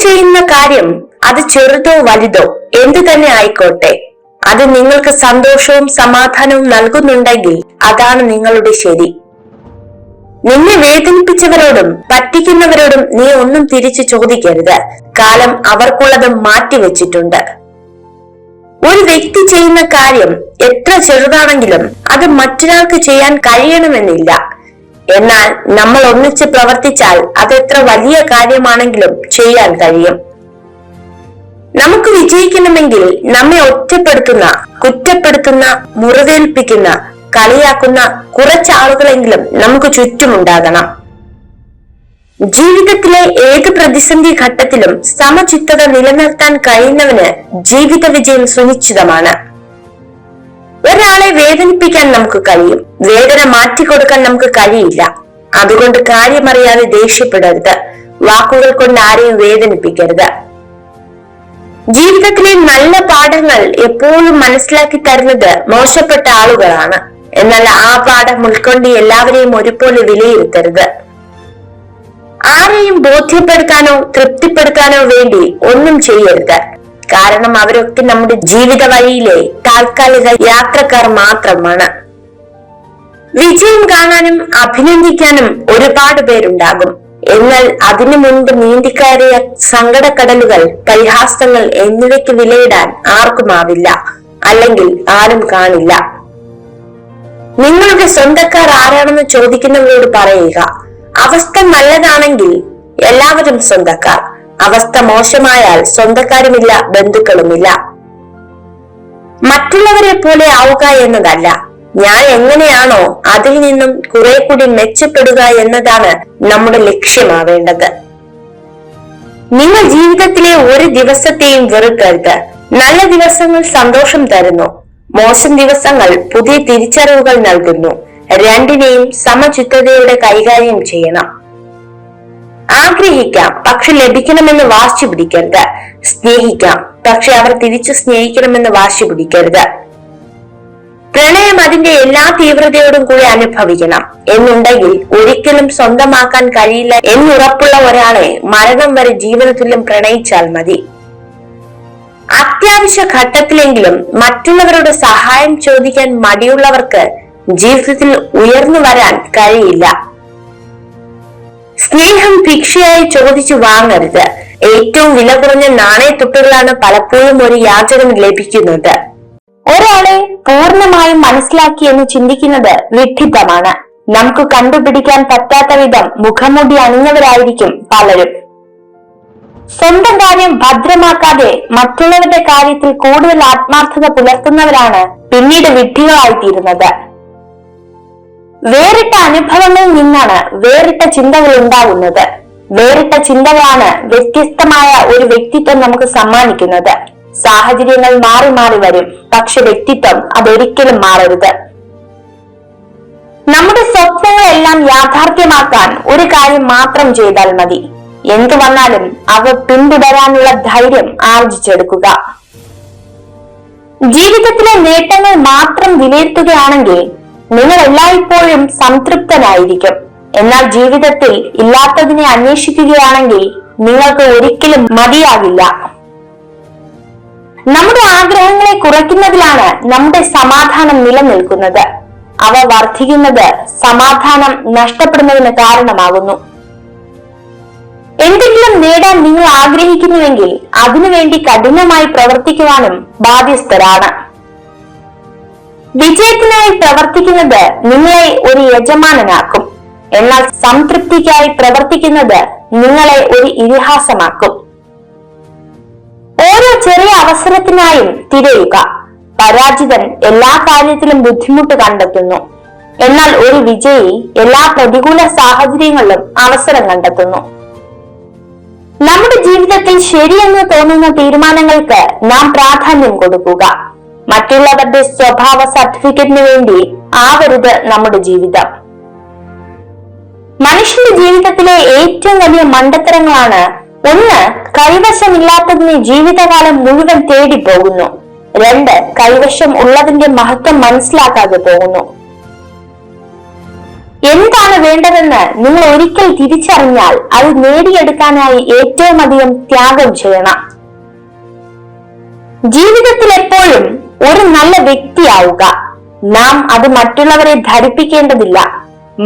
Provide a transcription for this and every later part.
ചെയ്യുന്ന കാര്യം അത് ചെറുതോ വലുതോ എന്തു തന്നെ ആയിക്കോട്ടെ, അത് നിങ്ങൾക്ക് സന്തോഷവും സമാധാനവും നൽകുന്നുണ്ടെങ്കിൽ അതാണ് നിങ്ങളുടെ ശരി. നിന്നെ വേദനിപ്പിച്ചവരോടും പറ്റിക്കുന്നവരോടും നീ ഒന്നും തിരിച്ചു ചോദിക്കരുത്. കാലം അവർക്കുള്ളത് മാറ്റിവെച്ചിട്ടുണ്ട്. ഒരു വ്യക്തി ചെയ്യുന്ന കാര്യം എത്ര ചെറുതാണെങ്കിലും അത് മറ്റൊരാൾക്ക് ചെയ്യാൻ കഴിയണമെന്നില്ല. എന്നാൽ നമ്മൾ ഒന്നിച്ച് പ്രവർത്തിച്ചാൽ അതെത്ര വലിയ കാര്യമാണെങ്കിലും ചെയ്യാൻ കഴിയും. നമുക്ക് വിജയിക്കണമെങ്കിൽ നമ്മെ ഒറ്റപ്പെടുത്തുന്ന, കുറ്റപ്പെടുത്തുന്ന, മുറിവേൽപ്പിക്കുന്ന, കളിയാക്കുന്ന കുറച്ചാളുകളെങ്കിലും നമുക്ക് ചുറ്റുമുണ്ടാകണം. ജീവിതത്തിലെ ഏത് പ്രതിസന്ധി ഘട്ടത്തിലും സമചിത്തത നിലനിർത്താൻ കഴിയുന്നവന് ജീവിത വിജയം സുനിശ്ചിതമാണ്. ഒരാളെ വേദനിപ്പിക്കാൻ നമുക്ക് കഴിയും, വേദന മാറ്റിക്കൊടുക്കാൻ നമുക്ക് കഴിയില്ല. അതുകൊണ്ട് കാര്യമറിയാതെ ദേഷ്യപ്പെടരുത്, വാക്കുകൾ കൊണ്ട് ആരെയും വേദനിപ്പിക്കരുത്. ജീവിതത്തിലെ നല്ല പാഠങ്ങൾ എപ്പോഴും മനസ്സിലാക്കി തരുന്നത് മോശപ്പെട്ട ആളുകളാണ്. എന്നാൽ ആ പാഠം ഉൾക്കൊണ്ട് എല്ലാവരെയും ഒരുപോലെ വിലയിരുത്തരുത്. ആരെയും ബോധ്യപ്പെടുത്താനോ തൃപ്തിപ്പെടുത്താനോ വേണ്ടി ഒന്നും ചെയ്യരുത്. കാരണം അവരൊക്കെ നമ്മുടെ ജീവിത വഴിയിലെ താൽക്കാലിക യാത്രക്കാർ മാത്രമാണ്. വിജയം കാണാനും അഭിനന്ദിക്കാനും ഒരുപാട് പേരുണ്ടാകും. എന്നാൽ അതിനു മുൻപ് നീന്തിക്കയറിയ സങ്കടക്കടലുകൾ, പരിഹാസങ്ങൾ എന്നിവയ്ക്ക് വിലയിടാൻ ആർക്കുമാവില്ല, അല്ലെങ്കിൽ ആരും കാണില്ല. നിങ്ങളുടെ സ്വന്തക്കാർ ആരാണെന്ന് ചോദിക്കുന്നവരോട് പറയുക, അവസ്ഥ നല്ലതാണെങ്കിൽ എല്ലാവരും സ്വന്തക്കാർ, അവസ്ഥ മോശമായാൽ സ്വന്തക്കാരുമില്ല, ബന്ധുക്കളുമില്ല. മറ്റുള്ളവരെ പോലെ ആവുക എന്നതല്ല, ഞാൻ എങ്ങനെയാണോ അതിൽ നിന്നും കുറെ കൂടി മെച്ചപ്പെടുക എന്നതാണ് നമ്മുടെ ലക്ഷ്യമാവേണ്ടത്. നിങ്ങൾ ജീവിതത്തിലെ ഒരു ദിവസത്തെയും വെറുക്കരുത്. നല്ല ദിവസങ്ങൾ സന്തോഷം തരുന്നു, മോശം ദിവസങ്ങൾ പുതിയ തിരിച്ചറിവുകൾ നൽകുന്നു. രണ്ടിനെയും സമചിത്തതയോടെ കൈകാര്യം ചെയ്യണം. ആഗ്രഹിക്കാം, പക്ഷെ ലഭിക്കണമെന്ന് വാശി പിടിക്കരുത്. സ്നേഹിക്കാം, പക്ഷെ അവർ തിരിച്ചു സ്നേഹിക്കണമെന്ന് വാശി പിടിക്കരുത്. പ്രണയം അതിന്റെ എല്ലാ തീവ്രതയോടും കൂടി അനുഭവിക്കണം എന്നുണ്ടെങ്കിൽ ഒരിക്കലും സ്വന്തമാക്കാൻ കഴിയില്ല എന്നുറപ്പുള്ള ഒരാളെ മരണം വരെ ജീവനതുല്യം പ്രണയിച്ചാൽ മതി. അത്യാവശ്യ ഘട്ടത്തിലെങ്കിലും മറ്റുള്ളവരുടെ സഹായം ചോദിക്കാൻ മടിയുള്ളവർക്ക് ജീവിതത്തിൽ ഉയർന്നു വരാൻ കഴിയില്ല. സ്നേഹം ഭിക്ഷയായി ചോദിച്ചു വാങ്ങരുത്. ഏറ്റവും വില കുറഞ്ഞ നാണയത്തുട്ടുകളാണ് പലപ്പോഴും ഒരു യാചകന് ലഭിക്കുന്നത്. ഒരാളെ പൂർണ്ണമായും മനസ്സിലാക്കി എന്ന് ചിന്തിക്കുന്നത് വിഡ്ഢിത്തമാണ്. നമുക്ക് കണ്ടുപിടിക്കാൻ പറ്റാത്ത വിധം മുഖംമൂടി അണിഞ്ഞവരായിരിക്കും പലരും. സ്വന്തം കാര്യം ഭദ്രമാക്കാതെ മറ്റുള്ളവരുടെ കാര്യത്തിൽ കൂടുതൽ ആത്മാർത്ഥത പുലർത്തുന്നവരാണ് പിന്നീട് വിഡ്ഢികളായിത്തീരുന്നത്. വേറിട്ട അനുഭവങ്ങളിൽ നിന്നാണ് വേറിട്ട ചിന്തകൾ ഉണ്ടാകുന്നത്. വേറിട്ട ചിന്തകളാണ് വ്യത്യസ്തമായ ഒരു വ്യക്തിത്വം നമുക്ക് സമ്മാനിക്കുന്നത്. സാഹചര്യങ്ങൾ മാറി മാറി വരും, പക്ഷെ വ്യക്തിത്വം അതൊരിക്കലും മാറരുത്. നമ്മുടെ സ്വപ്നങ്ങളെല്ലാം യാഥാർത്ഥ്യമാക്കാൻ ഒരു കാര്യം മാത്രം ചെയ്താൽ മതി. എന്തു വന്നാലും അവ പിന്തുടരാനുള്ള ധൈര്യം ആർജിച്ചെടുക്കുക. ജീവിതത്തിലെ നേട്ടങ്ങൾ മാത്രം വിലയിരുത്തുകയാണെങ്കിൽ നിങ്ങൾ എല്ലായ്പ്പോഴും സംതൃപ്തനായിരിക്കും. എന്നാൽ ജീവിതത്തിൽ ഇല്ലാത്തതിനെ അന്വേഷിക്കുകയാണെങ്കിൽ നിങ്ങൾക്ക് ഒരിക്കലും മതിയാകില്ല. നമ്മുടെ ആഗ്രഹങ്ങളെ കുറയ്ക്കുന്നതിലാണ് നമ്മുടെ സമാധാനം നിലനിൽക്കുന്നത്. അവ വർദ്ധിക്കുന്നത് സമാധാനം നഷ്ടപ്പെടുന്നതിന് കാരണമാകുന്നു. എന്തെങ്കിലും നേടാൻ നിങ്ങൾ ആഗ്രഹിക്കുന്നുവെങ്കിൽ അതിനുവേണ്ടി കഠിനമായി പ്രവർത്തിക്കുവാനും ബാധ്യസ്ഥരാണ്. വിജയത്തിനായി പ്രവർത്തിക്കുന്നത് നിങ്ങളെ ഒരു യജമാനനാക്കും. എന്നാൽ സംതൃപ്തിക്കായി പ്രവർത്തിക്കുന്നത് നിങ്ങളെ ഒരു ഇതിഹാസമാക്കും. ഓരോ ചെറിയ അവസരത്തിനായും തിരയുക. പരാജിതൻ എല്ലാ കാര്യത്തിലും ബുദ്ധിമുട്ട് കണ്ടെത്തുന്നു. എന്നാൽ ഒരു വിജയി എല്ലാ പ്രതികൂല സാഹചര്യങ്ങളിലും അവസരം കണ്ടെത്തുന്നു. നമ്മുടെ ജീവിതത്തിൽ ശരിയെന്ന് തോന്നുന്ന തീരുമാനങ്ങൾക്ക് നാം പ്രാധാന്യം കൊടുക്കുക. മറ്റുള്ളവരുടെ സ്വഭാവ സർട്ടിഫിക്കറ്റിന് വേണ്ടി ആവരുത് നമ്മുടെ ജീവിതം. മനുഷ്യന്റെ ജീവിതത്തിലെ ഏറ്റവും വലിയ മണ്ടത്തരങ്ങളാണ്: 1. കൈവശമില്ലാത്തതിനെ ജീവിതകാലം മുഴുവൻ തേടി പോകുന്നു. 2. കൈവശം ഉള്ളതിന്റെ മഹത്വം മനസ്സിലാക്കാതെ പോകുന്നു. എന്താണ് വേണ്ടതെന്ന് നിങ്ങൾ ഒരിക്കൽ തിരിച്ചറിഞ്ഞാൽ അത് നേടിയെടുക്കാനായി ഏറ്റവും അധികം ത്യാഗം ചെയ്യണം. ജീവിതത്തിൽ എപ്പോഴും ഒരു നല്ല വ്യക്തിയാവുക. നാം അത് മറ്റുള്ളവരെ ധരിപ്പിക്കേണ്ടതില്ല.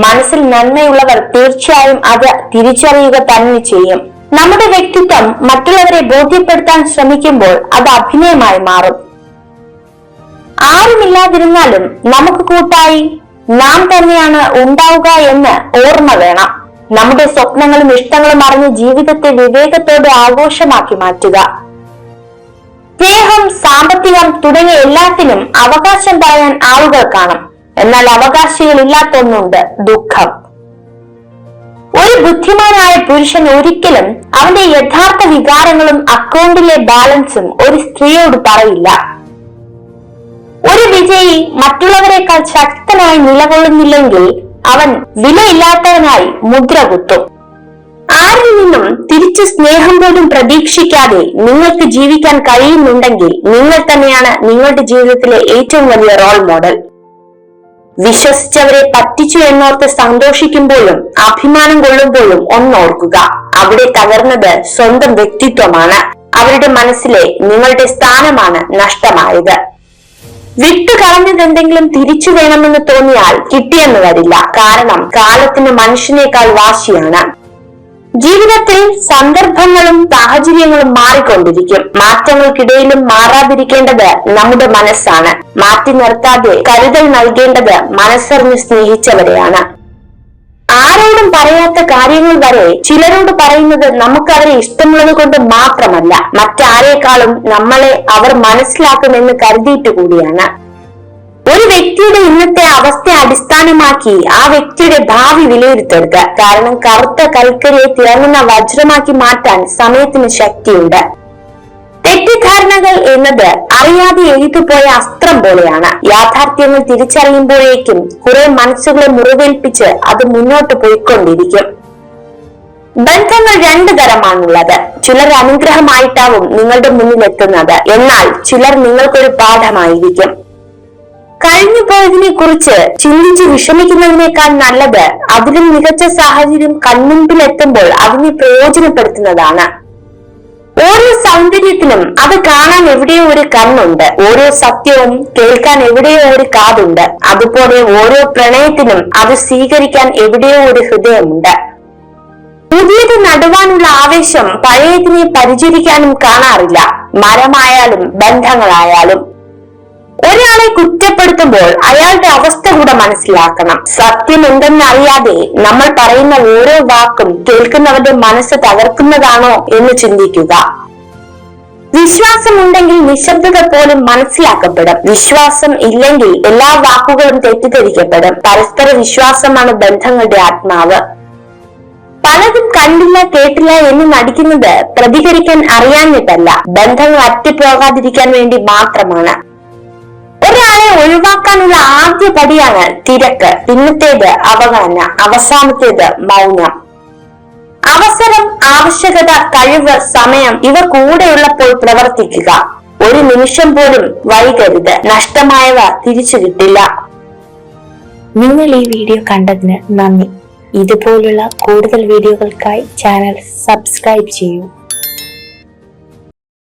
മനസ്സിൽ നന്മയുള്ളവർ തീർച്ചയായും അത് തിരിച്ചറിയുക തന്നെ ചെയ്യും. നമ്മുടെ വ്യക്തിത്വം മറ്റുള്ളവരെ ബോധ്യപ്പെടുത്താൻ ശ്രമിക്കുമ്പോൾ അത് അഭിനയമായി മാറും. ആരുമില്ലാതിരുന്നാലും നമുക്ക് കൂട്ടായി നാം തന്നെയാണ് ഉണ്ടാവുക എന്ന് ഓർമ്മ വേണം. നമ്മുടെ സ്വപ്നങ്ങളും ഇഷ്ടങ്ങളും അറിഞ്ഞ് ജീവിതത്തെ വിവേകത്തോടെ ആഘോഷമാക്കി മാറ്റുക. സ്നേഹം, സാമ്പത്തികം തുടങ്ങിയ എല്ലാത്തിനും അവകാശം പറയാൻ ആളുകൾ കാണും. എന്നാൽ അവകാശികളില്ലാത്ത ഒന്നുണ്ട്, ദുഃഖം. ഒരു ബുദ്ധിമാനായ പുരുഷൻ ഒരിക്കലും അവന്റെ യഥാർത്ഥ വികാരങ്ങളും അക്കൗണ്ടിലെ ബാലൻസും ഒരു സ്ത്രീയോട് പറയില്ല. ഒരു വിജയി മറ്റുള്ളവരെക്കാൾ ശക്തനായി നിലകൊള്ളുന്നില്ലെങ്കിൽ അവൻ വിലയില്ലാത്തവനായി മുദ്ര കുത്തും. ആരിൽ നിന്നും തിരിച്ചു സ്നേഹം പോലും പ്രതീക്ഷിക്കാതെ നിങ്ങൾക്ക് ജീവിക്കാൻ കഴിയുന്നുണ്ടെങ്കിൽ നിങ്ങൾ തന്നെയാണ് നിങ്ങളുടെ ജീവിതത്തിലെ ഏറ്റവും വലിയ റോൾ മോഡൽ. വിശ്വസിച്ചവരെ പറ്റിച്ചു എന്നോർത്ത് സന്തോഷിക്കുമ്പോഴും അഭിമാനം കൊള്ളുമ്പോഴും ഒന്നോർക്കുക, അവിടെ തകർന്നത് സ്വന്തം വ്യക്തിത്വമാണ്. അവരുടെ മനസ്സിലെ നിങ്ങളുടെ സ്ഥാനമാണ് നഷ്ടമായത്. വിട്ടുകളഞ്ഞത് എന്തെങ്കിലും തിരിച്ചു വേണമെന്ന് തോന്നിയാൽ കിട്ടിയെന്ന് വരില്ല. കാരണം കാലത്തിന് മനുഷ്യനേക്കാൾ വാശിയാണ്. ജീവിതത്തിൽ സന്ദർഭങ്ങളും സാഹചര്യങ്ങളും മാറിക്കൊണ്ടിരിക്കും. മാറ്റങ്ങൾക്കിടയിലും മാറാതിരിക്കേണ്ടത് നമ്മുടെ മനസ്സാണ്. മാറ്റി നിർത്താതെ കരുതൽ നൽകേണ്ടത് മനസ്സറിഞ്ഞ് സ്നേഹിച്ചവരെയാണ്. ആരോടും പറയാത്ത കാര്യങ്ങൾ വരെ ചിലരോട് പറയുന്നത് നമുക്ക് അവരെ ഇഷ്ടമുള്ളത് കൊണ്ട് മാത്രമല്ല, മറ്റാരേക്കാളും നമ്മളെ അവർ മനസ്സിലാക്കുമെന്ന് കരുതിയിട്ട് കൂടിയാണ്. ഒരു വ്യക്തിയുടെ ഇന്നത്തെ അവസ്ഥയെ അടിസ്ഥാനമാക്കി ആ വ്യക്തിയുടെ ഭാവി വിലയിരുത്തരുത്. കാരണം കറുത്ത കൽക്കരിയെ തിളങ്ങുന്ന വജ്രമാക്കി മാറ്റാൻ സമയത്തിന് ശക്തിയുണ്ട്. തെറ്റിദ്ധാരണകൾ എന്നത് അറിയാതെ എഴുതുപോയ അസ്ത്രം പോലെയാണ്. യാഥാർത്ഥ്യങ്ങൾ തിരിച്ചറിയുമ്പോഴേക്കും കുറെ മനസ്സുകളെ മുറിവേൽപ്പിച്ച് അത് മുന്നോട്ട് പോയിക്കൊണ്ടിരിക്കും. ബന്ധങ്ങൾ രണ്ടു തരമാണുള്ളത്. ചിലർ അനുഗ്രഹമായിട്ടാവും നിങ്ങളുടെ മുന്നിൽ എത്തുന്നത്, എന്നാൽ ചിലർ നിങ്ങൾക്കൊരു പാഠമായിരിക്കും. കഴിഞ്ഞു പോയതിനെ കുറിച്ച് ചിന്തിച്ച് വിഷമിക്കുന്നതിനേക്കാൾ നല്ലത് അതിലും മികച്ച സാഹചര്യം കൺമുൻപിൽ എത്തുമ്പോൾ അതിനെ പ്രയോജനപ്പെടുത്തുന്നതാണ്. ഓരോ സൗന്ദര്യത്തിനും അത് കാണാൻ എവിടെയോ ഒരു കണ്ണുണ്ട്. ഓരോ സത്യവും കേൾക്കാൻ എവിടെയോ ഒരു കാതുണ്ട്. അതുപോലെ ഓരോ പ്രണയത്തിനും അത് സ്വീകരിക്കാൻ എവിടെയോ ഒരു ഹൃദയമുണ്ട്. പുതിയത് നടുവാനുള്ള ആവേശം പഴയതിനെ പരിചരിക്കാനും കാണാറില്ല. മരമായാലും ബന്ധങ്ങളായാലും. ഒരാളെ കുറ്റപ്പെടുത്തുമ്പോൾ അയാളുടെ അവസ്ഥ കൂടെ മനസ്സിലാക്കണം. സത്യം എന്തെന്നറിയാതെ നമ്മൾ പറയുന്ന ഓരോ വാക്കും കേൾക്കുന്നവരുടെ മനസ്സ് തകർക്കുന്നതാണോ എന്ന് ചിന്തിക്കുക. വിശ്വാസമുണ്ടെങ്കിൽ നിശബ്ദത പോലും മനസ്സിലാക്കപ്പെടും. വിശ്വാസം ഇല്ലെങ്കിൽ എല്ലാ വാക്കുകളും തെറ്റിദ്ധരിക്കപ്പെടും. പരസ്പര വിശ്വാസമാണ് ബന്ധങ്ങളുടെ ആത്മാവ്. പലതും കണ്ടില്ല കേട്ടില്ല എന്ന് നടിക്കുന്നത് പ്രതികരിക്കാൻ അറിയാഞ്ഞിട്ടല്ല, ബന്ധങ്ങൾ അറ്റുപോകാതിരിക്കാൻ വേണ്ടി മാത്രമാണ്. ഒരാളെ ഒഴിവാക്കാനുള്ള ആദ്യ പടിയാണ് തിരക്ക്, പിന്നത്തേത് അവഗണന, അവസാനത്തേത് മൗനം. അവസരം, ആവശ്യകത, കഴിവ്, സമയം ഇവ കൂടെയുള്ളപ്പോൾ പ്രവർത്തിക്കുക. ഒരു നിമിഷം പോലും വൈകരുത്. നഷ്ടമായവ തിരിച്ചു കിട്ടില്ല. നിങ്ങൾ ഈ വീഡിയോ കണ്ടതിന് നന്ദി. ഇതുപോലുള്ള കൂടുതൽ വീഡിയോകൾക്കായി ചാനൽ സബ്സ്ക്രൈബ് ചെയ്യൂ.